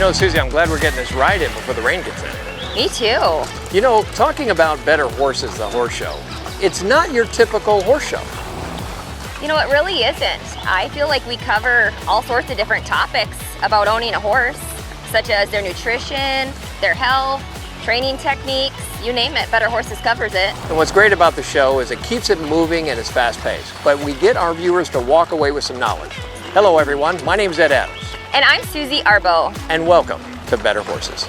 Susie, I'm glad we're getting this ride in before the rain gets in. Me too. Talking about Better Horses, the horse show, it's not your typical horse show. It really isn't. I feel like we cover all sorts of different topics about owning a horse, such as their nutrition, their health, training techniques, you name it, Better Horses covers it. And what's great about the show is it keeps it moving and it's fast-paced, but we get our viewers to walk away with some knowledge. Hello everyone, my name is Ed Adams. And I'm Susie Arbo. And welcome to Better Horses.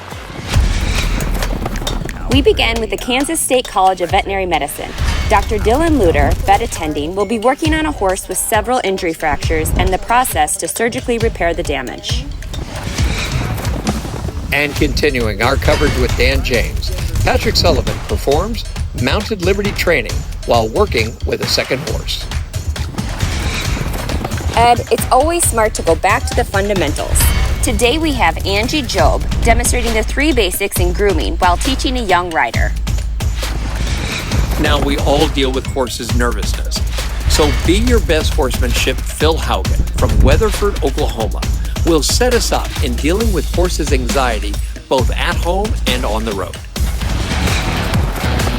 We began with the Kansas State College of Veterinary Medicine. Dr. Dylan Lutter, vet attending, will be working on a horse with several injury fractures and the process to surgically repair the damage. And continuing our coverage with Dan James, Patrick Sullivan performs mounted liberty training while working with a second horse. Ed, it's always smart to go back to the fundamentals. Today we have Angie Jobe demonstrating the 3 basics in grooming while teaching a young rider. Now we all deal with horses' nervousness. So Be Your Best Horsemanship Phil Haugen from Weatherford, Oklahoma, will set us up in dealing with horses' anxiety both at home and on the road.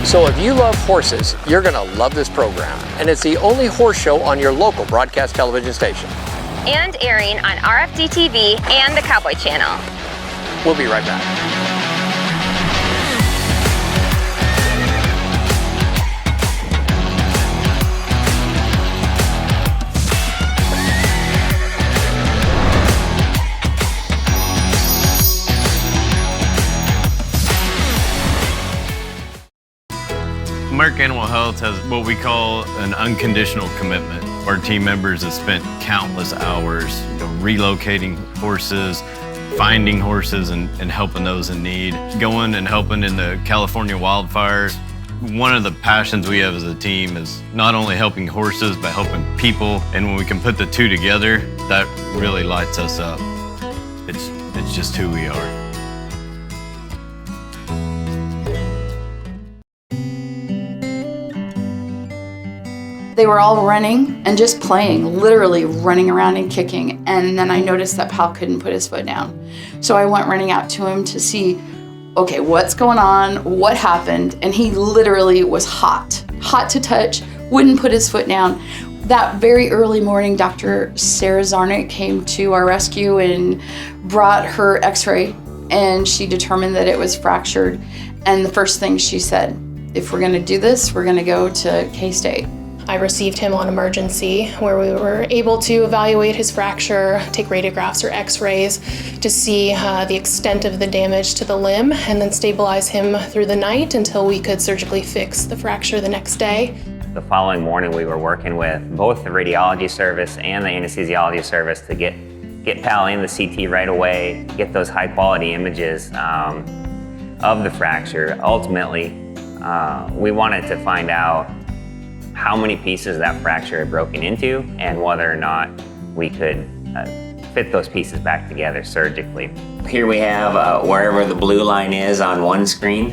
So if you love horses, you're going to love this program. And it's the only horse show on your local broadcast television station. And airing on RFD TV and the Cowboy Channel. We'll be right back. American Animal Health has what we call an unconditional commitment. Our team members have spent countless hours relocating horses, finding horses and helping those in need, going and helping in the California wildfires. One of the passions we have as a team is not only helping horses, but helping people. And when we can put the two together, that really lights us up. It's just who we are. They were all running and just playing, literally running around and kicking. And then I noticed that Pal couldn't put his foot down. So I went running out to him to see, okay, what's going on? What happened? And he literally was hot to touch, wouldn't put his foot down. That very early morning, Dr. Sarah Zarnick came to our rescue and brought her x-ray, and she determined that it was fractured. And the first thing she said, if we're gonna do this, we're gonna go to K-State. I received him on emergency, where we were able to evaluate his fracture, take radiographs or x-rays to see the extent of the damage to the limb, and then stabilize him through the night until we could surgically fix the fracture the next day. The following morning we were working with both the radiology service and the anesthesiology service to get Pal in the CT right away, get those high quality images of the fracture. Ultimately, we wanted to find out how many pieces that fracture had broken into and whether or not we could fit those pieces back together surgically. Here we have wherever the blue line is on one screen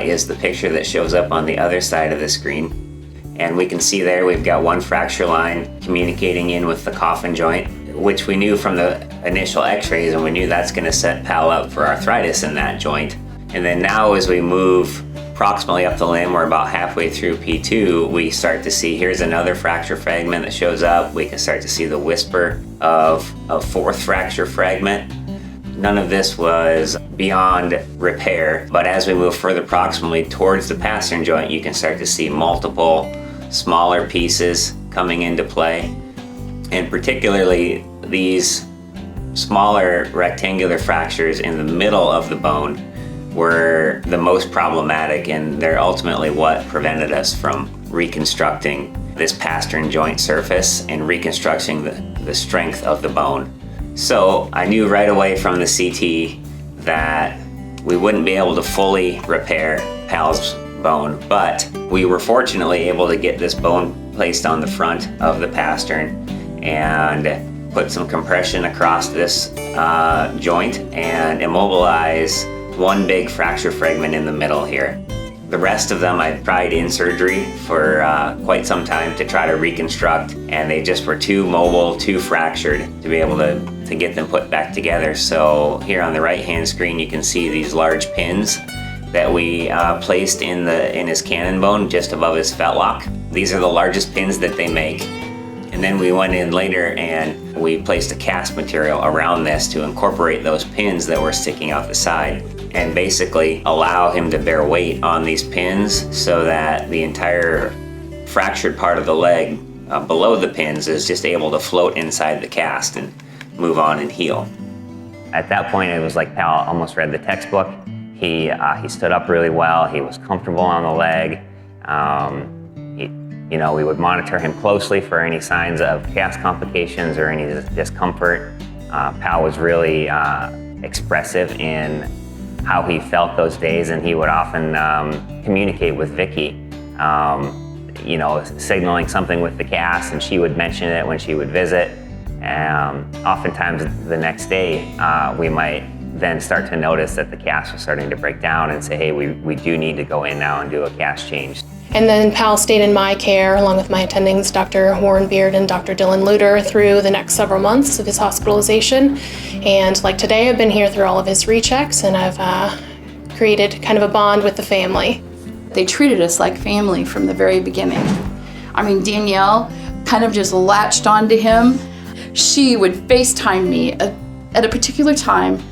is the picture that shows up on the other side of the screen. And we can see there we've got one fracture line communicating in with the coffin joint, which we knew from the initial x-rays, and we knew that's going to set Pal up for arthritis in that joint. And then now as we move approximately up the limb, we're about halfway through P2, we start to see here's another fracture fragment that shows up. We can start to see the whisper of a fourth fracture fragment. None of this was beyond repair, but as we move further proximally towards the pastern joint, you can start to see multiple smaller pieces coming into play. And particularly these smaller rectangular fractures in the middle of the bone were the most problematic, and they're ultimately what prevented us from reconstructing this pastern joint surface and reconstructing the strength of the bone. So I knew right away from the CT that we wouldn't be able to fully repair Pal's bone, but we were fortunately able to get this bone placed on the front of the pastern and put some compression across this joint and immobilize one big fracture fragment in the middle here. The rest of them I'd tried in surgery for quite some time to try to reconstruct, and they just were too mobile, too fractured to be able to to get them put back together. So here on the right-hand screen, you can see these large pins that we placed in his cannon bone just above his fetlock. These are the largest pins that they make. And then we went in later and we placed a cast material around this to incorporate those pins that were sticking out the side and basically allow him to bear weight on these pins so that the entire fractured part of the leg below the pins is just able to float inside the cast and move on and heal. At that point, it was like Pal almost read the textbook. He stood up really well. He was comfortable on the leg. We would monitor him closely for any signs of cast complications or any discomfort. Pal was really expressive in how he felt those days, and he would often communicate with Vicky, signaling something with the cast, and she would mention it when she would visit. Oftentimes the next day, we might then start to notice that the cast was starting to break down and say, hey, we do need to go in now and do a cast change. And then Pal stayed in my care along with my attendings, Dr. Warren Beard and Dr. Dylan Lutter, through the next several months of his hospitalization. And like today, I've been here through all of his rechecks, and I've created kind of a bond with the family. They treated us like family from the very beginning. I mean, Danielle kind of just latched onto him. She would FaceTime me at a particular time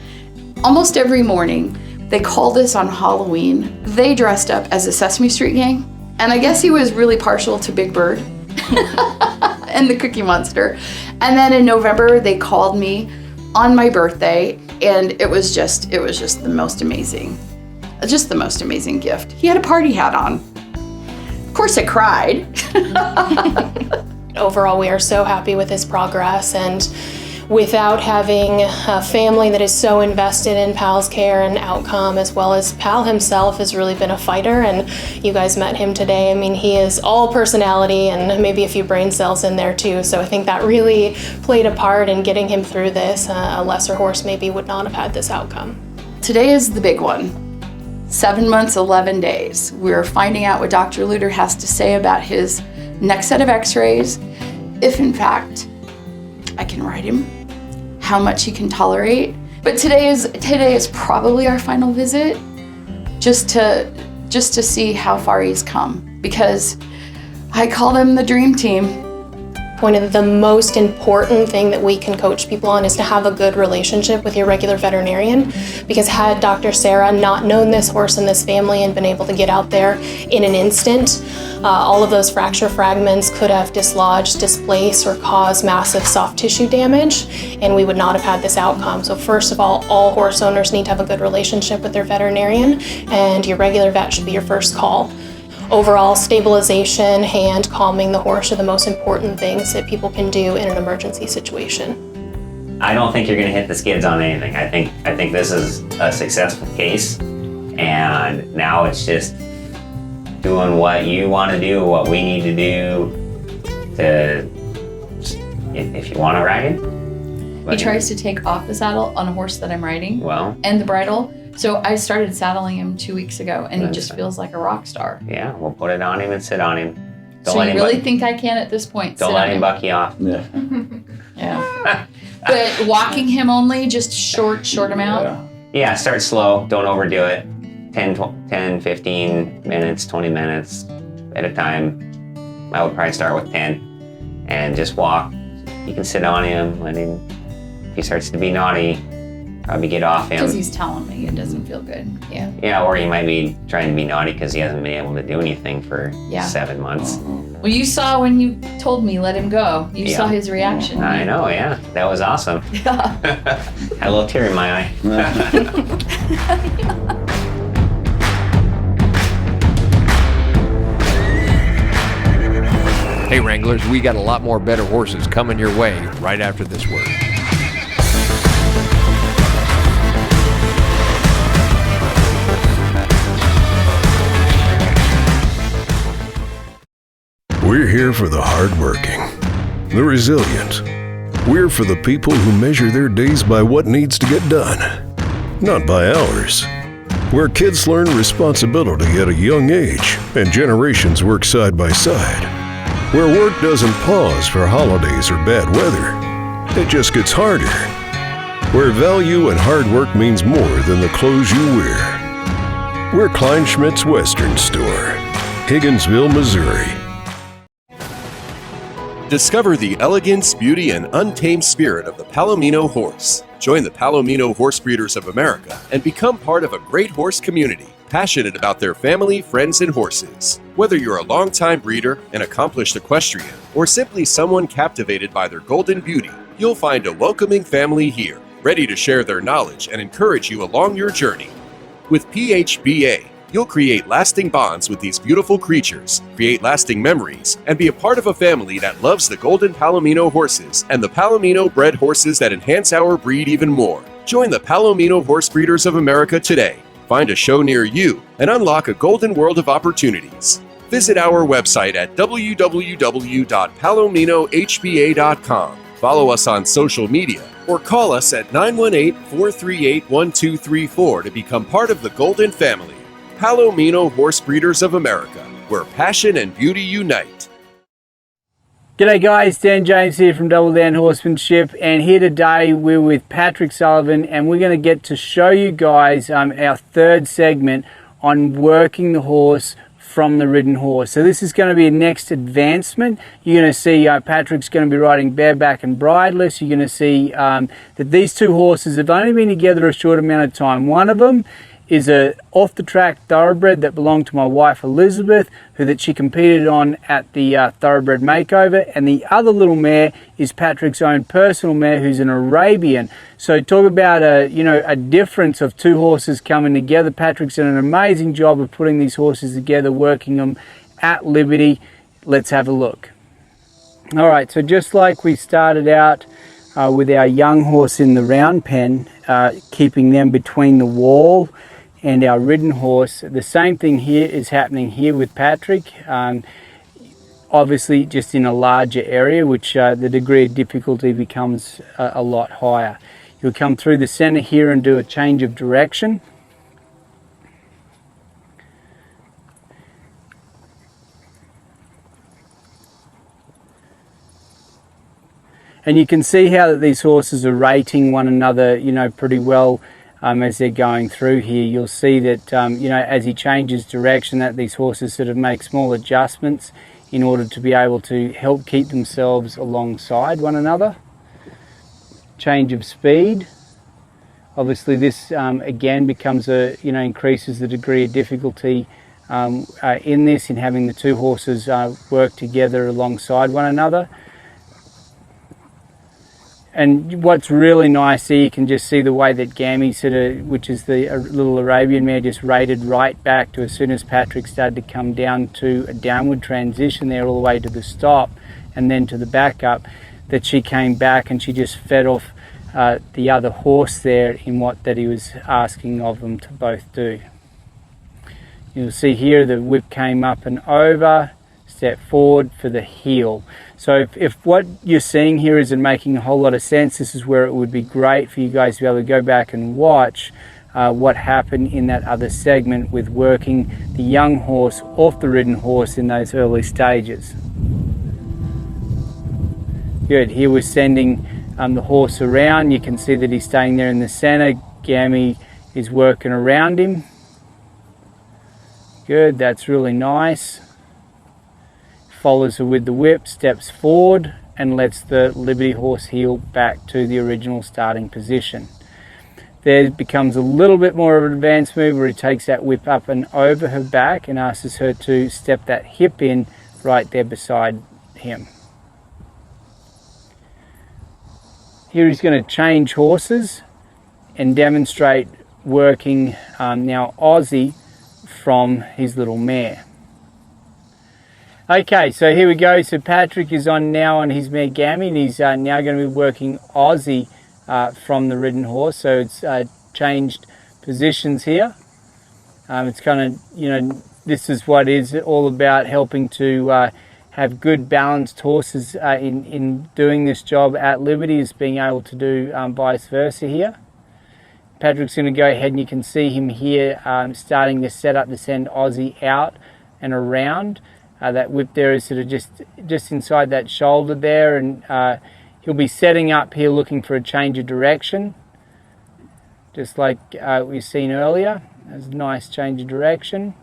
almost every morning. They called us on Halloween. They dressed up as the Sesame Street Gang. And I guess he was really partial to Big Bird and the Cookie Monster. And then in November, they called me on my birthday, and it was just the most amazing gift. He had a party hat on. Of course, I cried. Overall, we are so happy with his progress, and without having a family that is so invested in Pal's care and outcome, as well as Pal himself has really been a fighter, and you guys met him today. I mean, he is all personality and maybe a few brain cells in there too, so I think that really played a part in getting him through this. A lesser horse maybe would not have had this outcome. Today is the big one. 7 months, 11 days. We're finding out what Dr. Lutter has to say about his next set of x-rays, if in fact I can ride him, how much he can tolerate. But today is probably our final visit, just to see how far he's come, because I call them the dream team. One of the most important thing that we can coach people on is to have a good relationship with your regular veterinarian, because had Dr. Sarah not known this horse and this family and been able to get out there in an instant, all of those fracture fragments could have dislodged, displaced, or caused massive soft tissue damage, and we would not have had this outcome. So first of all horse owners need to have a good relationship with their veterinarian, and your regular vet should be your first call. Overall stabilization and calming the horse are the most important things that people can do in an emergency situation. I don't think you're going to hit the skids on anything. I think this is a successful case, and now it's just doing what you want to do, what we need to do to, if you want to ride it. He tries to take off the saddle on a horse that I'm riding, well, and the bridle. So I started saddling him 2 weeks ago, and he just feels like a rock star. Yeah, we'll put it on him and sit on him. So you really think I can at this point? Don't let him buck you off. Yeah. Yeah. But walking him only, just short amount? Yeah, start slow. Don't overdo it. 10, 15 minutes, 20 minutes at a time. I would probably start with 10 and just walk. You can sit on him, let him, if he starts to be naughty, probably get off him. Because he's telling me it doesn't feel good. Yeah. Yeah, or he might be trying to be naughty because he hasn't been able to do anything for 7 months. Well, you saw when you told me let him go. You saw his reaction. I know, yeah. That was awesome. Yeah. Had a little tear in my eye. Hey Wranglers, we got a lot more better horses coming your way right after this word. We're here for the hardworking, the resilient. We're for the people who measure their days by what needs to get done, not by hours. Where kids learn responsibility at a young age and generations work side by side. Where work doesn't pause for holidays or bad weather. It just gets harder where value and hard work means more than the clothes you wear. We're Kleinschmidt's Western Store, Higginsville, Missouri. Discover the elegance, beauty, and untamed spirit of the Palomino horse. Join the Palomino Horse Breeders of America and become part of a great horse community, passionate about their family, friends, and horses. Whether you're a longtime breeder, an accomplished equestrian, or simply someone captivated by their golden beauty, you'll find a welcoming family here, ready to share their knowledge and encourage you along your journey. With PHBA, you'll create lasting bonds with these beautiful creatures, create lasting memories, and be a part of a family that loves the Golden Palomino horses and the Palomino bred horses that enhance our breed even more. Join the Palomino Horse Breeders of America today. Find a show near you and unlock a golden world of opportunities. Visit our website at www.palominohba.com. Follow us on social media or call us at 918-438-1234 to become part of the Golden family. Palomino Horse Breeders of America, where passion and beauty unite. G'day guys, Dan James here from Double Down Horsemanship, and here today we're with Patrick Sullivan, and we're going to get to show you guys our third segment on working the horse from the ridden horse. So this is going to be a next advancement. You're going to see Patrick's going to be riding bareback and bridleless. You're going to see that these two horses have only been together a short amount of time. One of them is a off-the-track thoroughbred that belonged to my wife Elizabeth, that she competed on at the thoroughbred makeover, and the other little mare is Patrick's own personal mare, who's an Arabian. So talk about a difference of two horses coming together. Patrick's done an amazing job of putting these horses together, working them at Liberty. Let's have a look. All right, so just like we started out with our young horse in the round pen, keeping them between the wall and our ridden horse, the same thing here is happening here with Patrick. Obviously just in a larger area, which the degree of difficulty becomes a lot higher. You'll come through the center here and do a change of direction. And you can see how that these horses are rating one another, pretty well as they're going through here. You'll see that, as he changes direction, that these horses sort of make small adjustments in order to be able to help keep themselves alongside one another. Change of speed. Obviously this, again, becomes increases the degree of difficulty in having the two horses work together alongside one another. And what's really nice here, you can just see the way that Gammy which is the little Arabian mare, just rated right back to as soon as Patrick started to come down to a downward transition there all the way to the stop and then to the backup, that she came back and she just fed off the other horse there in that he was asking of them to both do. You'll see here the whip came up and over, step forward for the heel. So if what you're seeing here isn't making a whole lot of sense, this is where it would be great for you guys to be able to go back and watch what happened in that other segment with working the young horse off the ridden horse in those early stages. Good, here we're sending the horse around. You can see that he's staying there in the center. Gammy is working around him. Good, that's really nice. Follows her with the whip, steps forward and lets the Liberty horse heel back to the original starting position. There becomes a little bit more of an advanced move where he takes that whip up and over her back and asks her to step that hip in right there beside him. Here he's going to change horses and demonstrate working now Aussie from his little mare. Okay, so here we go. So Patrick is now on his mare Gammy, and he's now going to be working Aussie from the ridden horse. So it's changed positions here. It's kind of, this is what it's all about, helping to have good balanced horses in doing this job at Liberty, is being able to do vice versa here. Patrick's going to go ahead and you can see him here starting to set up to send Aussie out and around. That whip there is sort of just inside that shoulder there, and he'll be setting up here looking for a change of direction. just like we've seen earlier. That's a nice change of direction.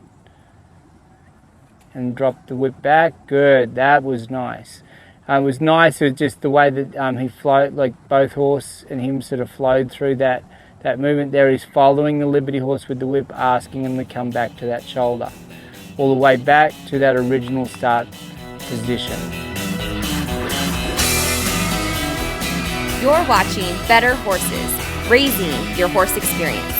And drop the whip back. Good, that was nice. It was nice with just the way that he flowed, like both horse and him sort of flowed through that movement there. He's following the Liberty horse with the whip, asking him to come back to that shoulder. All the way back to that original start position. You're watching Better Horses, raising your horse experience.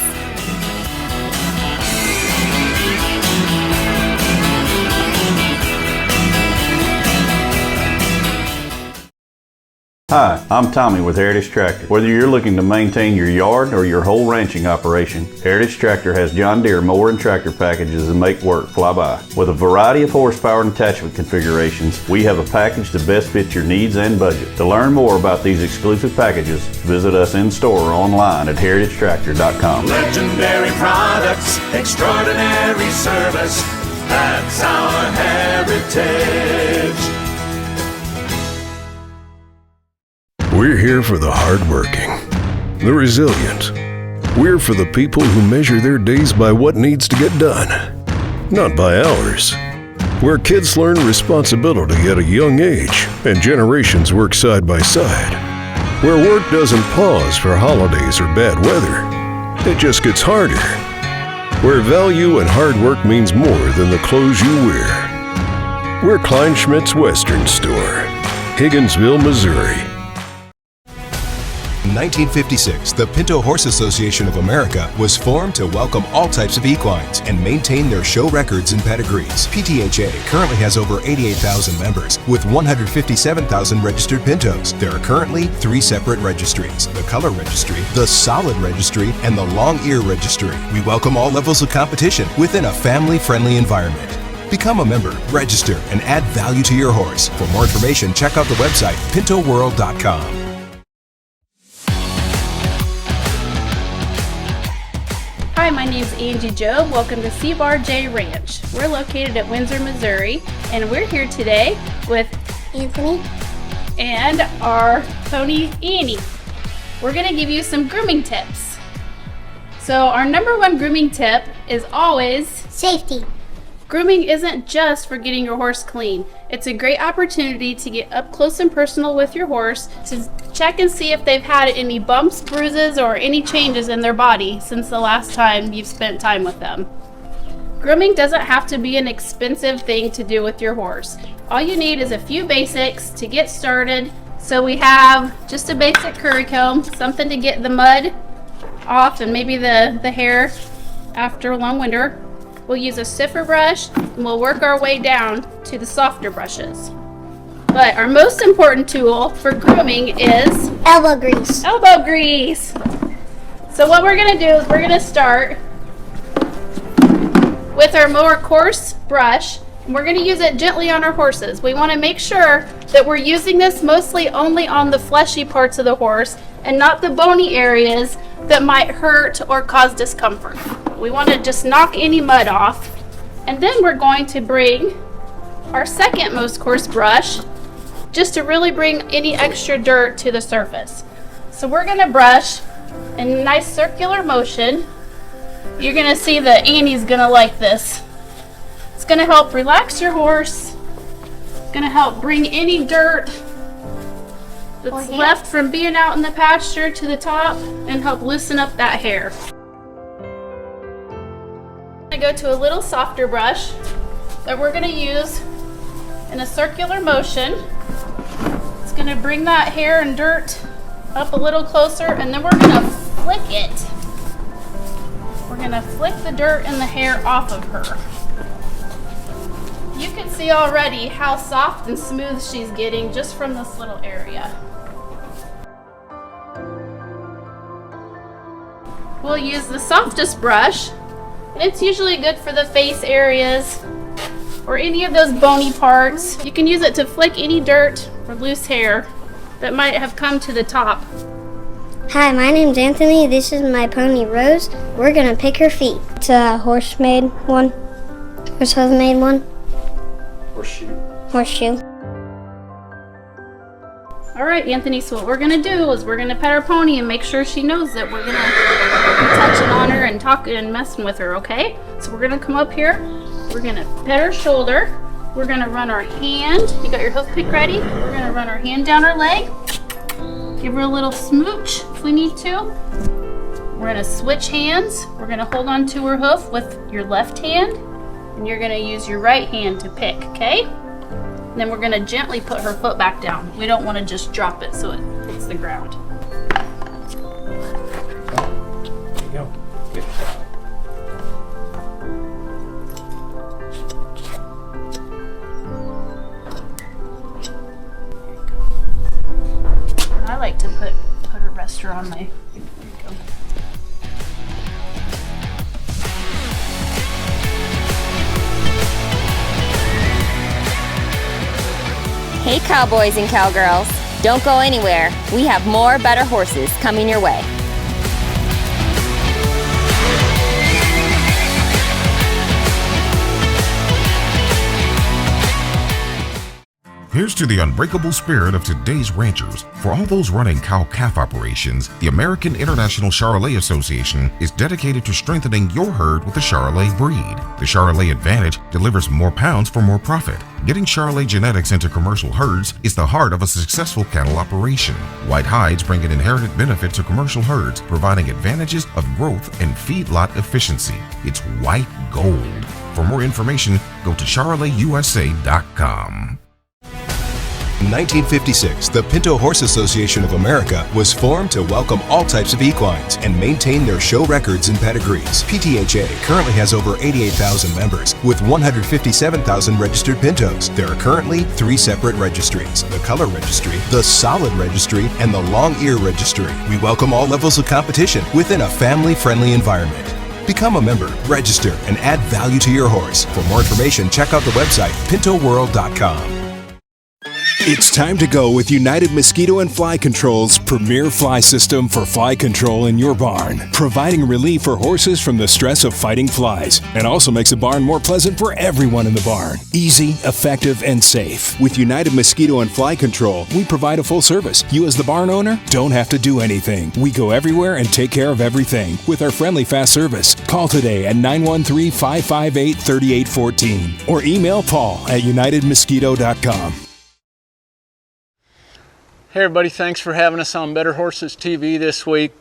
Hi, I'm Tommy with Heritage Tractor. Whether you're looking to maintain your yard or your whole ranching operation, Heritage Tractor has John Deere mower and tractor packages that make work fly by. With a variety of horsepower and attachment configurations, we have a package to best fit your needs and budget. To learn more about these exclusive packages, visit us in store or online at heritagetractor.com. Legendary products, extraordinary service, that's our heritage. We're here for the hardworking, the resilient. We're for the people who measure their days by what needs to get done, not by hours. Where kids learn responsibility at a young age and generations work side by side. Where work doesn't pause for holidays or bad weather. It just gets harder. Where value and hard work means more than the clothes you wear. We're Kleinschmidt's Western Store, Higginsville, Missouri. In 1956, the Pinto Horse Association of America was formed to welcome all types of equines and maintain their show records and pedigrees. PTHA currently has over 88,000 members with 157,000 registered pintos. There are currently 3 separate registries: the Color Registry, the Solid Registry, and the Long Ear Registry. We welcome all levels of competition within a family-friendly environment. Become a member, register, and add value to your horse. For more information, check out the website pintoworld.com. Hi, my name's Angie Jobe. Welcome to C-Bar J Ranch. We're located at Windsor, Missouri, and we're here today with Anthony and our pony Annie. We're going to give you some grooming tips. So our number one grooming tip is always safety. Grooming isn't just for getting your horse clean. It's a great opportunity to get up close and personal with your horse, to check and see if they've had any bumps, bruises, or any changes in their body since the last time you've spent time with them. Grooming doesn't have to be an expensive thing to do with your horse. All you need is a few basics to get started. So we have just a basic curry comb, something to get the mud off and maybe the hair after a long winter. We'll use a stiffer brush and we'll work our way down to the softer brushes. But our most important tool for grooming is elbow grease. Elbow grease. So what we're going to do is we're going to start with our more coarse brush. And we're going to use it gently on our horses. We want to make sure that we're using this mostly only on the fleshy parts of the horse and not the bony areas that might hurt or cause discomfort. We want to just knock any mud off. And then we're going to bring our second most coarse brush just to really bring any extra dirt to the surface. So we're going to brush in a nice circular motion. You're going to see that Annie's going to like this. It's going to help relax your horse. It's going to help bring any dirt that's left from being out in the pasture to the top and help loosen up that hair. I'm going to go to a little softer brush that we're going to use in a circular motion. It's going to bring that hair and dirt up a little closer, and then we're going to flick it. We're going to flick the dirt and the hair off of her. You can see already how soft and smooth she's getting just from this little area. We'll use the softest brush, and it's usually good for the face areas or any of those bony parts. You can use it to flick any dirt or loose hair that might have come to the top. Hi, my name's Anthony. This is my pony Rose. We're gonna pick her feet. It's a horse-made one. Horse hoof-made one. Horseshoe. Horseshoe. All right, Anthony, so what we're gonna do is we're gonna pet our pony and make sure she knows that we're gonna be touching on her and talking and messing with her, okay? So we're gonna come up here, we're gonna pet her shoulder, we're gonna run our hand, you got your hoof pick ready? We're gonna run our hand down her leg, give her a little smooch if we need to. We're gonna switch hands, we're gonna hold on to her hoof with your left hand, and you're gonna use your right hand to pick, okay? And then we're gonna gently put her foot back down. We don't wanna just drop it so it hits the ground. There you go. Good job. I like to put a rester on my, there you go. Hey cowboys and cowgirls, don't go anywhere. We have more better horses coming your way. Here's to the unbreakable spirit of today's ranchers. For all those running cow-calf operations, the American International Charolais Association is dedicated to strengthening your herd with the Charolais breed. The Charolais Advantage delivers more pounds for more profit. Getting Charolais genetics into commercial herds is the heart of a successful cattle operation. White hides bring an inherited benefit to commercial herds, providing advantages of growth and feedlot efficiency. It's white gold. For more information, go to CharolaisUSA.com. In 1956, the Pinto Horse Association of America was formed to welcome all types of equines and maintain their show records and pedigrees. PTHA currently has over 88,000 members with 157,000 registered pintos. There are currently 3 separate registries: the Color Registry, the Solid Registry, and the Long Ear Registry. We welcome all levels of competition within a family-friendly environment. Become a member, register, and add value to your horse. For more information, check out the website pintoworld.com. It's time to go with United Mosquito and Fly Control's premier fly system for fly control in your barn, providing relief for horses from the stress of fighting flies, and also makes the barn more pleasant for everyone in the barn. Easy, effective, and safe. With United Mosquito and Fly Control, we provide a full service. You as the barn owner don't have to do anything. We go everywhere and take care of everything with our friendly fast service. Call today at 913-558-3814 or email Paul at unitedmosquito.com. Hey everybody, thanks for having us on Better Horses TV this week.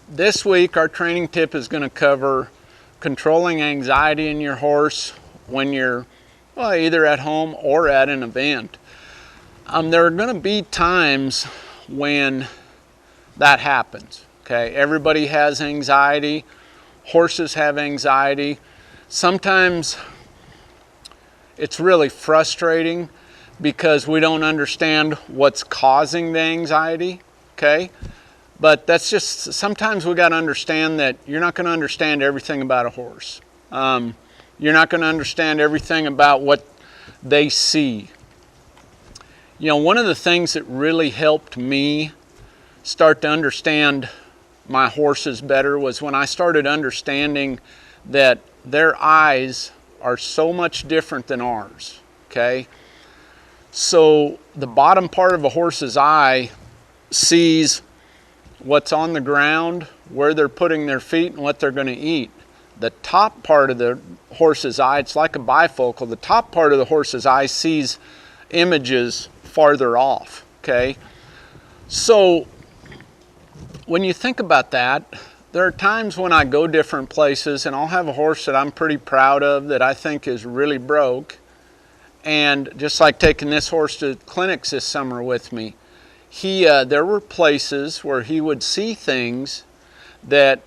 This week our training tip is going to cover controlling anxiety in your horse when you're either at home or at an event. There are going to be times when that happens. Okay, everybody has anxiety. Horses have anxiety. Sometimes it's really frustrating because we don't understand what's causing the anxiety, okay? But that's just, sometimes we got to understand that you're not going to understand everything about a horse. You're not going to understand everything about what they see. You know, one of the things that really helped me start to understand my horses better was when I started understanding that their eyes are so much different than ours, okay? So the bottom part of a horse's eye sees what's on the ground, where they're putting their feet, and what they're going to eat. The top part of the horse's eye, it's like a bifocal, the top part of the horse's eye sees images farther off, okay? So when you think about that, there are times when I go different places and I'll have a horse that I'm pretty proud of that I think is really broke. And just like taking this horse to clinics this summer with me, there were places where he would see things that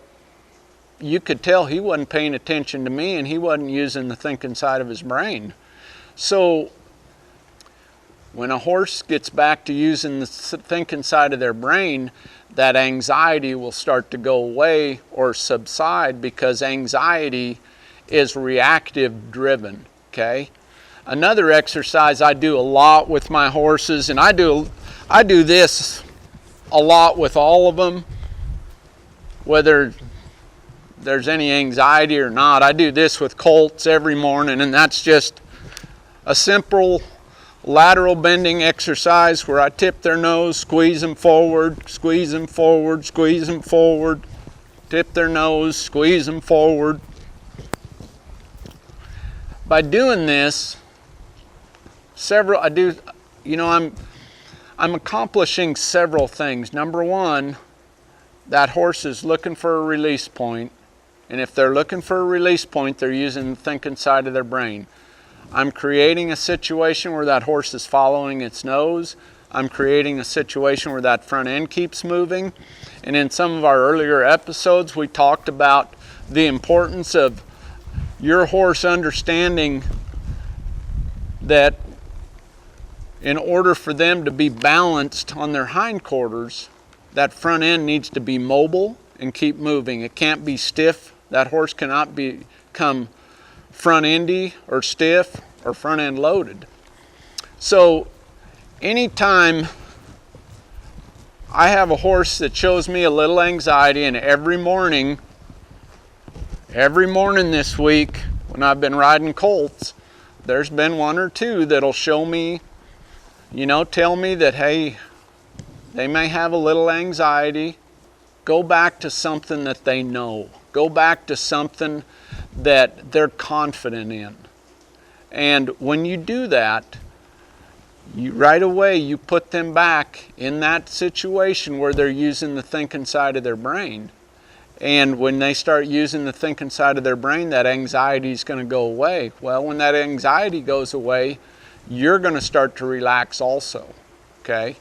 you could tell he wasn't paying attention to me and he wasn't using the thinking side of his brain. So when a horse gets back to using the thinking side of their brain, that anxiety will start to go away or subside, because anxiety is reactive driven, okay? Another exercise I do a lot with my horses, and I do this a lot with all of them, whether there's any anxiety or not. I do this with colts every morning, and that's just a simple lateral bending exercise where I tip their nose, squeeze them forward, squeeze them forward, squeeze them forward, tip their nose, squeeze them forward. By doing this, I'm accomplishing several things. Number one, that horse is looking for a release point, and if they're looking for a release point, they're using the thinking side of their brain. I'm creating a situation where that horse is following its nose. I'm creating a situation where that front end keeps moving. And in some of our earlier episodes, we talked about the importance of your horse understanding that in order for them to be balanced on their hindquarters, that front end needs to be mobile and keep moving. It can't be stiff. That horse cannot become front endy or stiff or front end loaded. So anytime I have a horse that shows me a little anxiety, and every morning this week when I've been riding colts, there's been one or two that'll show me, tell me that, hey, they may have a little anxiety. Go back to something that they know. Go back to something that they're confident in. And when you do that, right away you put them back in that situation where they're using the thinking side of their brain. And when they start using the thinking side of their brain, that anxiety is going to go away. Well, when that anxiety goes away, you're going to start to relax also. Okay?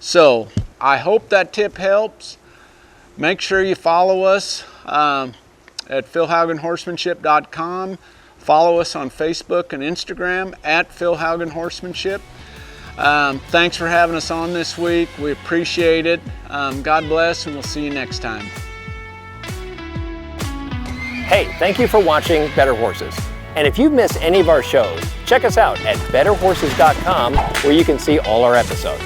So I hope that tip helps. Make sure you follow us at philhaugenhorsemanship.com. Follow us on Facebook and Instagram at Phil Haugen Horsemanship. Thanks for having us on this week. We appreciate it. God bless, and we'll see you next time. Hey, thank you for watching Better Horses. And if you've missed any of our shows, check us out at betterhorses.com, where you can see all our episodes.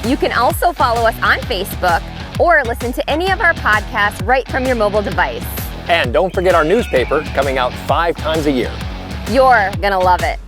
You can also follow us on Facebook or listen to any of our podcasts right from your mobile device. And don't forget our newspaper coming out 5 times a year. You're gonna love it.